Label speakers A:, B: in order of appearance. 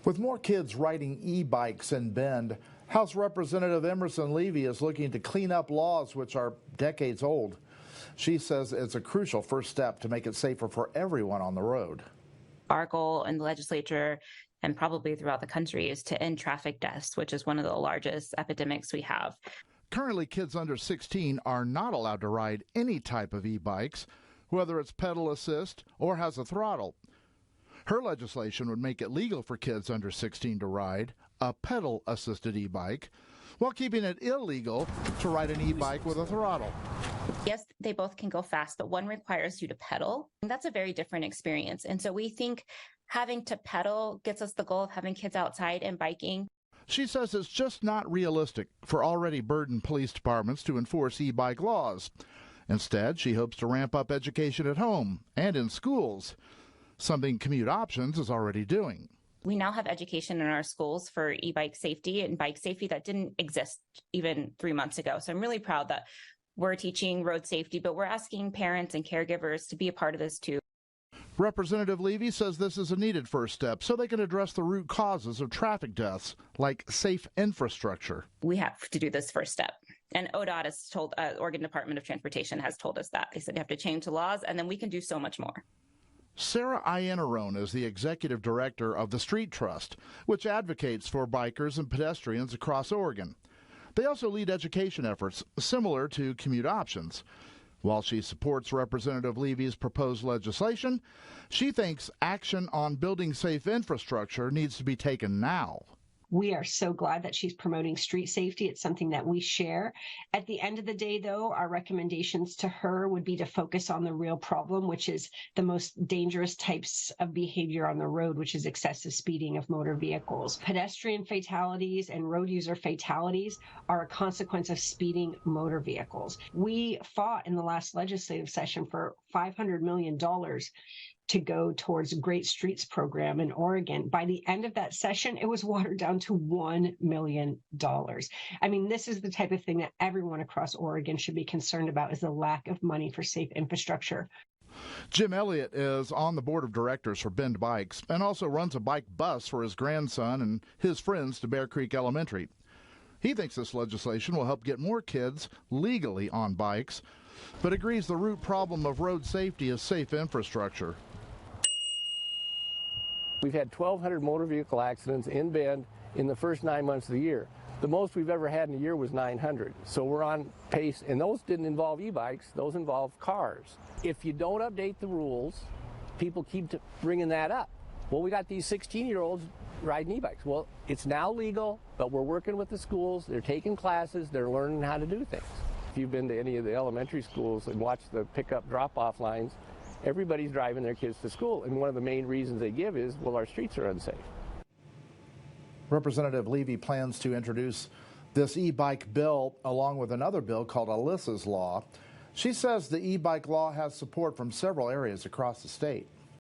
A: With more kids riding e-bikes in Bend, House Representative Emerson Levy is looking to clean up laws which are decades old. She says it's a crucial first step to make it safer for everyone on the road.
B: Our goal in the legislature and probably throughout the country is to end traffic deaths, which is one of the largest epidemics we have.
A: Currently, kids under 16 are not allowed to ride any type of e-bikes, whether it's pedal assist or has a throttle. Her legislation would make it legal for kids under 16 to ride a pedal-assisted e-bike, while keeping it illegal to ride an e-bike with a throttle.
B: Yes, they both can go fast, but one requires you to pedal. And that's a very different experience. And so we think having to pedal gets us the goal of having kids outside and biking.
A: She says it's just not realistic for already burdened police departments to enforce e-bike laws. Instead, she hopes to ramp up education at home and in schools, something Commute Options is already doing.
B: We now have education in our schools for e-bike safety and bike safety that didn't exist even 3 months ago. So I'm really proud that we're teaching road safety, but we're asking parents and caregivers to be a part of this too.
A: Representative Levy says this is a needed first step so they can address the root causes of traffic deaths, like safe infrastructure.
B: We have to do this first step. And ODOT has told, Oregon Department of Transportation has told us that. They said you have to change the laws, and then we can do so much more.
A: Sarah Iannarone is the executive director of the Street Trust, which advocates for bikers and pedestrians across Oregon. They also lead education efforts similar to Commute Options. While she supports Representative Levy's proposed legislation, she thinks action on building safe infrastructure needs to be taken now.
C: We are so glad that she's promoting street safety. It's something that we share. At the end of the day, though, our recommendations to her would be to focus on the real problem, which is the most dangerous types of behavior on the road, which is excessive speeding of motor vehicles. Pedestrian fatalities and road user fatalities are a consequence of speeding motor vehicles. We fought in the last legislative session for $500 million to go towards a Great Streets program in Oregon. By the end of that session, it was watered down to $1 million. I mean, this is the type of thing that everyone across Oregon should be concerned about, is the lack of money for safe infrastructure.
A: Jim Elliott is on the board of directors for Bend Bikes and also runs a bike bus for his grandson and his friends to Bear Creek Elementary. He thinks this legislation will help get more kids legally on bikes, but agrees the root problem of road safety is safe infrastructure.
D: We've had 1,200 motor vehicle accidents in Bend in the first 9 months of the year. The most we've ever had in a year was 900. So we're on pace, and those didn't involve e-bikes, those involved cars. If you don't update the rules, people keep bringing that up. Well, we got these 16-year-olds riding e-bikes. Well, it's now legal, but we're working with the schools. They're taking classes. They're learning how to do things. If you've been to any of the elementary schools and watched the pickup drop-off lines, everybody's driving their kids to school, and one of the main reasons they give is, well, our streets are unsafe.
A: Representative Levy plans to introduce this e-bike bill along with another bill called Alyssa's Law. She says the e-bike law has support from several areas across the state.